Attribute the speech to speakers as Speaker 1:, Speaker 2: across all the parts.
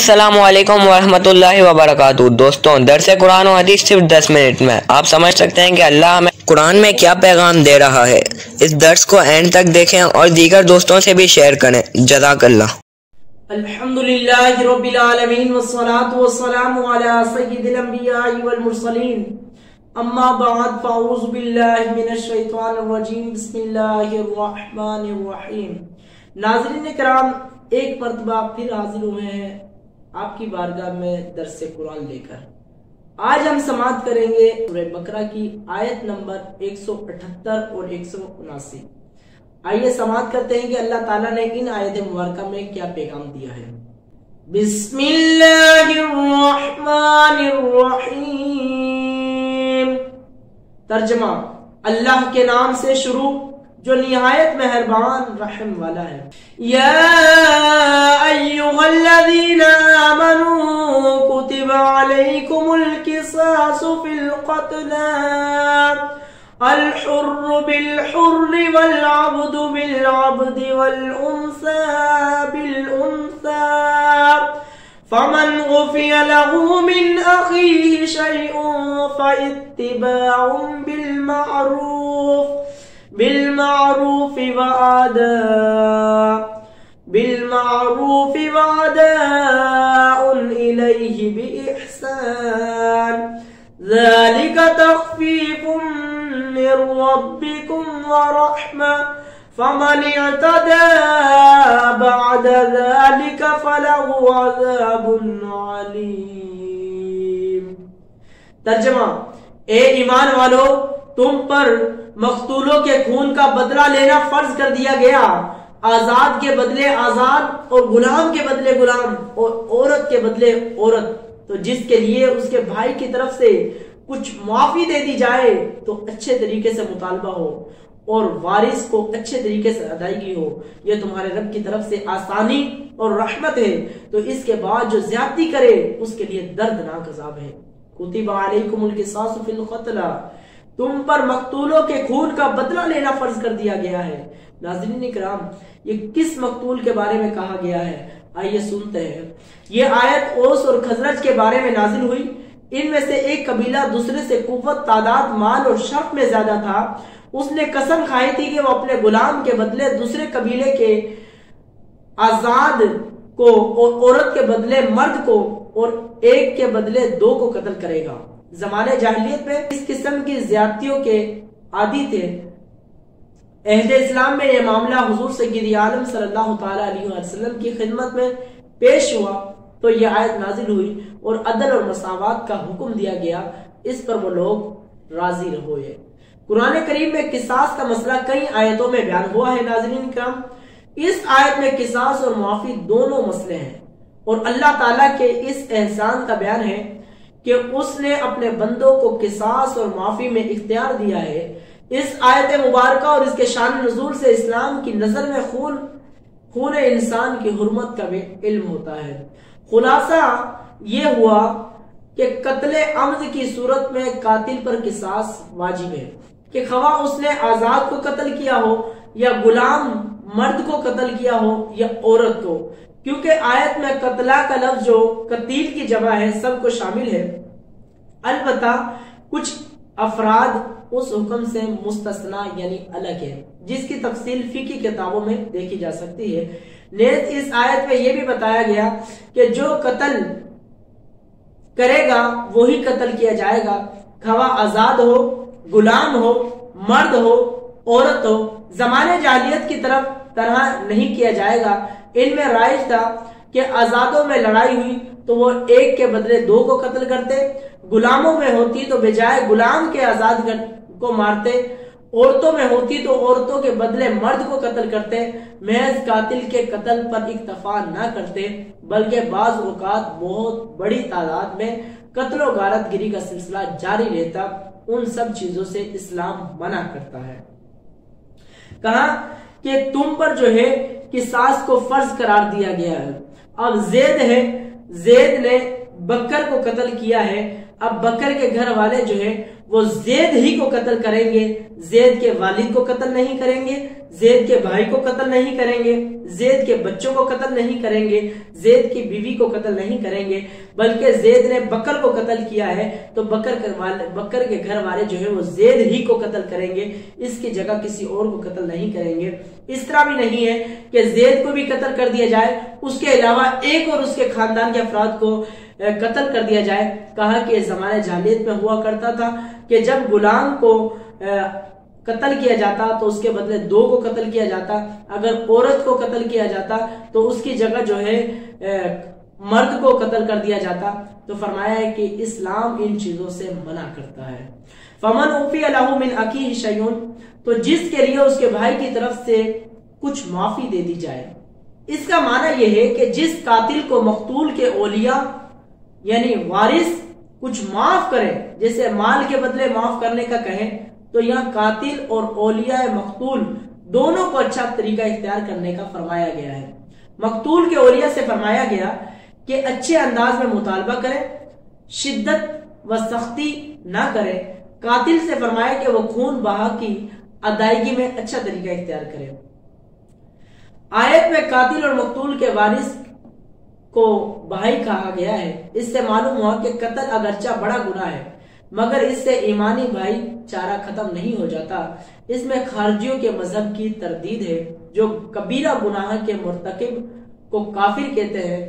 Speaker 1: अस्सलामुअलैकुम वरहमतुल्लाहि वबरकातुहू। दोस्तों, दर्स कुरान और हदीस सिर्फ 10 मिनट में। आप समझ सकते हैं कि अल्लाह हमें कुरान में क्या पैगाम दे रहा है। इस दर्स को एंड तक देखें और दीगर दोस्तों से भी शेयर करें। जज़ाकल्लाह।
Speaker 2: अल्हम्दुलिल्लाहि रब्बिल आलमीन वस्सलातु वस्सलामु अला सय्यिदिल अंबियाइ वल मुरसलीन। अम्मा बअद फ़अऊज़ु बिल्लाहि मिनश शैतानिर रजीम। बिस्मिल्लाहिर रहमानिर रहीम। नाज़रीन किराम, एक मर्तबा फिर हाजिर हुए हैं आपकी बारगाह में दर्स कुरान लेकर। आज हम समाअत करेंगे सूरह बकरा की आयत नंबर 178 और 179। आइए समाअत करते हैं कि अल्लाह ताला ने इन आयत मुबारका में क्या पैगाम दिया है। बिस्मिल्लाहिर रहमानिर रहीम। तर्जमा, अल्लाह के नाम से शुरू जो निहायत मेहरबान रहम वाला है। या अय्युहल्लज़ीना आमनू कुतिबा अलैकुमुल क़िसासु फिल क़त्ला अल हुर्रु बिल हुर्रि वल अब्दु बिल अब्दि वल उन्सा बिल उन्सा फमन गुफ़िया लहू मिन अख़ीहि शैउन फ़इत्तिबाउन बिल मारूफ व अदाउन इलैहि बि इहसान ज़ालिका तख़फ़ीफ़ुम मिर रब्बिकुम व रहमा फमन इअतदा बअद ज़ालिका फलहु अज़ाबुन अलीम। तर्जमा, ए ईमान वालो, तुम पर मक़तूलों के खून का बदला लेना फर्ज कर दिया गया। आजाद के बदले आजाद और गुलाम के बदले गुलाम और औरत के बदले औरत। तो जिसके लिए उसके भाई की तरफ से कुछ माफी दे दी जाए तो अच्छे तरीके से मुतालबा हो और वारिस को अच्छे तरीके से अदायगी हो। यह तुम्हारे रब की तरफ से आसानी और रहमत है। तो इसके बाद जो ज्यादती करे उसके लिए दर्दनाक अजाब है। कुतिबा अलैकुमुल क़िसासु फिल क़त्ला, तुम पर मक़तूलों के खून का बदला लेना फर्ज कर दिया गया है। नाज़रीन इकराम, ये किस मक़तूल के बारे में कहा गया है, आइए सुनते हैं। ये आयत औस और खजरज के बारे में नाजिल हुई। इनमें से एक कबीला दूसरे से कुव्वत, तादाद, माल और शर्फ में ज्यादा था। उसने कसम खाई थी कि वो अपने गुलाम के बदले दूसरे कबीले के आजाद को और औरत के बदले मर्द को और एक के बदले दो को कत्ल करेगा। जमाने जाहिलियत में इस किस्म की ज्यादतियों के आदी थे। अहले इस्लाम में यह मामला हुजूर सय्यद आलम सल्लल्लाहु तआला अलैहि वसल्लम की खिदमत में पेश हुआ तो यह आयत नाजिल हुई और अदल और मसावात का हुक्म दिया गया। इस पर वो लोग राजी हुए। कुरान करीम में किसास का मसला कई आयतों में बयान हुआ है। नाज़रीन किराम, इस आयत में किसास और माफी दोनों मसले हैं और अल्लाह ताला के इस एहसान का बयान है कि उसने अपने बंदों को किसास और माफी में इख्तियार दिया है। इस आयत मुबारका और इसके शान नुज़ूल से इस्लाम की नजर में खून इंसान की हुर्मत का भी इल्म होता है। खुलासा ये हुआ कि कत्ले अम्द की सूरत में कातिल पर किसास वाजिब है कि खवा उसने आजाद को कत्ल किया हो या गुलाम मर्द को कत्ल किया हो या औरत को, क्योंकि आयत में कतला का लफ्ज जो कतील की जगह है सबको शामिल है। अलबत्ता कुछ अफराद उस हुक्म से मुस्तस्ना यानी अलग है, जिसकी तफसील फिकी किताबों में देखी जा सकती है। नेज़ इस आयत में यह भी बताया गया कि जो कत्ल करेगा वही कत्ल किया जाएगा, खवा आजाद हो, गुलाम हो, मर्द हो, औरत हो। जमाने जाहिलियत की तरह नहीं किया जाएगा। इनमें राइज था कि आजादों में लड़ाई हुई तो वो एक के बदले दो को कत्ल करते, गुलामों में होती तो बजाय गुलाम के आजाद को मारते, औरतों में होती तो औरतों के बदले मर्द को कत्ल करते। महज कातिल के कत्ल पर इक्तफा न करते बल्कि बाज़ औक़ात बहुत बड़ी तादाद में कत्ल और गारतगिरी का सिलसिला जारी रहता। उन सब चीजों से इस्लाम मना करता है। कहा कि तुम पर जो है किसास को फर्ज करार दिया गया है। अब ज़ैद है, ज़ैद ने बकर को कत्ल किया है। अब बकर के घर वाले जो है वो ज़ैद ही को कत्ल करेंगे, ज़ैद के वालिद को कत्ल नहीं करेंगे, ज़ैद के भाई को कत्ल नहीं करेंगे, ज़ैद के बच्चों को कत्ल नहीं करेंगे, ज़ैद की बीवी को कत्ल नहीं करेंगे, बल्कि ज़ैद ने बकर को कत्ल किया है तो बकर के घर वाले जो है वो ज़ैद ही को कत्ल करेंगे, इसकी जगह किसी और को कत्ल नहीं करेंगे। इस तरह भी नहीं है कि ज़ैद को भी कत्ल कर दिया जाए, उसके अलावा एक और उसके खानदान के अफराद को कत्ल कर दिया जाए। कहा कि ज़माने जाहिलियत में हुआ करता था कि जब गुलाम को कत्ल किया जाता तो उसके बदले 2 को कत्ल किया जाता, अगर औरत को कत्ल किया जाता तो उसकी जगह जो है मर्द को कत्ल कर दिया जाता। तो फरमाया है कि इस्लाम इन चीजों से मना करता है। फमन उफिया लहू मिन अखीही शैउन, तो जिसके लिए उसके भाई की तरफ से कुछ माफी दे दी जाए। इसका माना यह है कि जिस कातिल को मकतूल के औलिया यानी वारिस कुछ माफ करें, जैसे माल के बदले माफ करने का कहें, तो यहाँ कातिल और औलिया मकतूल दोनों को अच्छा तरीका इख्तियार करने का फरमाया गया है। मकतूल के औलिया से फरमाया गया कि अच्छे अंदाज में मुतालबा करें, शिद्दत व सख्ती ना करें। कातिल से फरमाया कि वो खून बहा की अदायगी में अच्छा तरीका इख्तियार करे। आयत में कातिल और मकतूल के वारिस को भाई कहा गया है। इससे मालूम हुआ कि कत्ल अगरचा बड़ा गुनाह है मगर इससे ईमानी भाईचारा खत्म नहीं हो जाता। इसमें खारजियों के मजहब की तरदीद है जो कबीरा गुनाह के मुर्तकिब को काफिर कहते हैं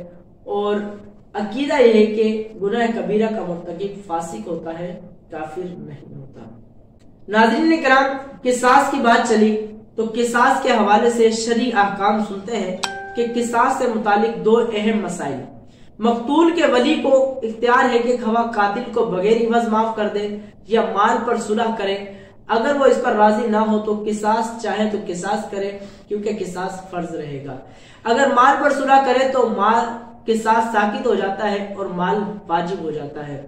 Speaker 2: और अकीदा यह है कि गुनाह कबीरा का मुर्तकिब फासिक होता है, काफिर नहीं होता। नाज़रीन किराम, किसास की बात चली तो किसास के हवाले से शरई अहकाम सुनते हैं कि किसास से मुतालिक 2 अहम मसाइल। मकतूल के वली को इख्तियार है कि खवा कातिल को बगैर इवज माफ कर दे या माल पर सुलह करे। अगर वो इस पर राजी ना हो तो किसास चाहे तो किसास करे, क्योंकि किसास फर्ज रहेगा। अगर माल पर सुलह करे तो माल किसास साकित हो जाता है और माल वाजिब हो जाता है।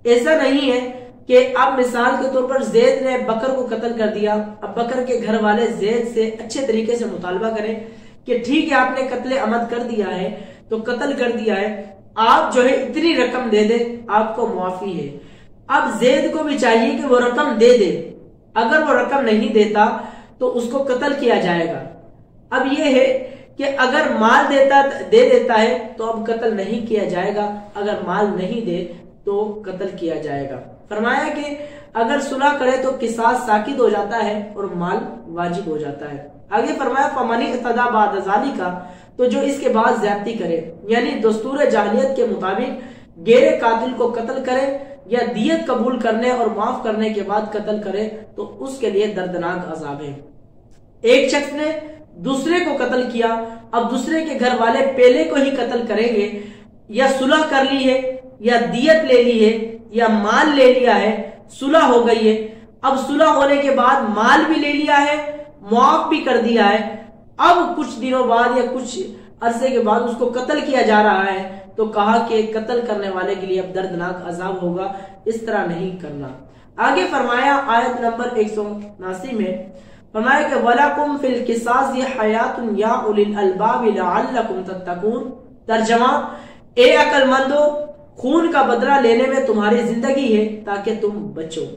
Speaker 2: ऐसा नहीं है कि अब मिसाल के तौर पर ज़ैद ने बकर को कत्ल कर दिया, अब बकर के घर वाले ज़ैद से अच्छे तरीके से मुतालबा करें कि ठीक है आपने कत्ले अमद कर दिया है तो कत्ल कर दिया है, आप जो है इतनी रकम दे दे, आपको मुआफी है। अब ज़ैद को भी चाहिए कि वो रकम दे दे, अगर वो रकम नहीं देता तो उसको कत्ल किया जाएगा। अब ये है कि अगर माल दे देता है तो अब कत्ल नहीं किया जाएगा, अगर माल नहीं दे तो कत्ल किया जाएगा। फरमाया कि अगर सुलह करे तो किसास साकित हो जाता है और माल वाजिब हो जाता है। आगे फरमाया फमनी इत्तदा बाद ज़ालिका, तो जो इसके बाद ज्यादती करे यानी दस्तूर जाहिलियत के मुताबिक गैर कातिल को कत्ल करे या दियत कबूल करने और माफ करने के बाद कत्ल करे तो उसके लिए दर्दनाक अजाब है। एक शख्स ने दूसरे को कत्ल किया, अब दूसरे के घर वाले पहले को ही कत्ल करेंगे, या सुलह कर ली है या दियत ले ली है या माल ले लिया है, सुलह हो गई है। अब सुलह होने के बाद माल भी ले लिया है, मुआफ भी कर दिया है, अब कुछ दिनों बाद या कुछ अरसे के बाद उसको कत्ल किया जा रहा है तो कहा कि कत्ल करने वाले के लिए अब दर्दनाक अजाब होगा, इस तरह नहीं करना। आगे फरमाया आयत नंबर 179 में फरमाया कि वलकुम फिल किसास हयातुन या उलिल अलबाब लअल्लकुम तत्तकून। तर्जमा, ए अक्लमंदो, खून का बदला लेने में तुम्हारी जिंदगी है ताकि तुम बचो।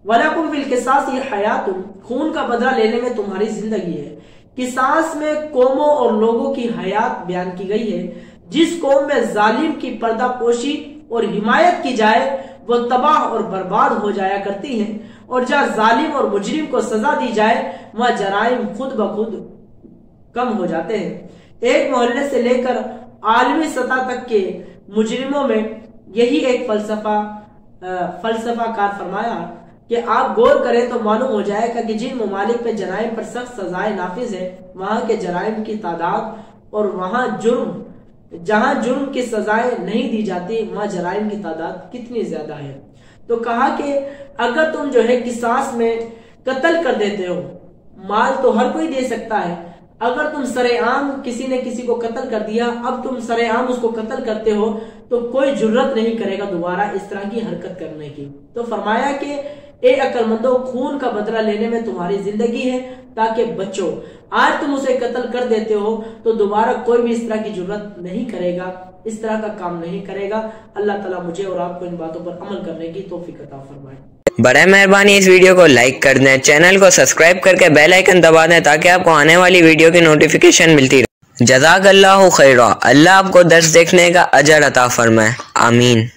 Speaker 2: वलकुम फिल किसास हयातुन, खून का बदला लेने में तुम्हारी जिंदगी है। किसास में कौमों और लोगों की हयात बयान की गई है। जिस कौम में जालिम की पर्दापोशी और हिमायत की जाए वो तबाह और बर्बाद हो जाया करती है, और जहाँ जालिम और मुजरिम को सजा दी जाए वहाँ जराइम खुद ब खुद कम हो जाते हैं। एक मोहल्ले से लेकर आलमी सतह तक के मुजरिमों में यही एक फलसफा कार फरमाया कि आप गौर करें तो मालूम हो जाएगा कि जिन ममालिक पे जराइम पर सख्त सजाएं नाफिज है वहां के जराइम की तादाद और वहां जहां जुर्म की सजाएं नहीं दी जाती वहां जराइम की तादाद कितनी ज्यादा है। तो कहा कि अगर तुम जो है किसास में कत्ल कर देते हो, माल तो हर कोई दे सकता है, अगर तुम सरेआम किसी ने किसी को कत्ल कर दिया, अब तुम सरेआम उसको कत्ल करते हो तो कोई जुर्रत नहीं करेगा दोबारा इस तरह की हरकत करने की। तो फरमाया कि ए अक्लमंदो, खून का बदला लेने में तुम्हारी जिंदगी है ताकि बचो। आज तुम उसे कत्ल कर देते हो तो दोबारा कोई भी इस तरह की जुर्रत नहीं करेगा, इस तरह का काम नहीं करेगा। अल्लाह ताला मुझे और आपको इन बातों पर अमल करने की तौफीक अता फरमाए।
Speaker 1: बड़े मेहरबानी इस वीडियो को लाइक कर दें, चैनल को सब्सक्राइब करके बेल आइकन दबा दें ताकि आपको आने वाली वीडियो की नोटिफिकेशन मिलती रहे। जज़ाकल्लाहु खैरा। अल्लाह आपको दर्स देखने का अजर अता फरमाए। आमीन।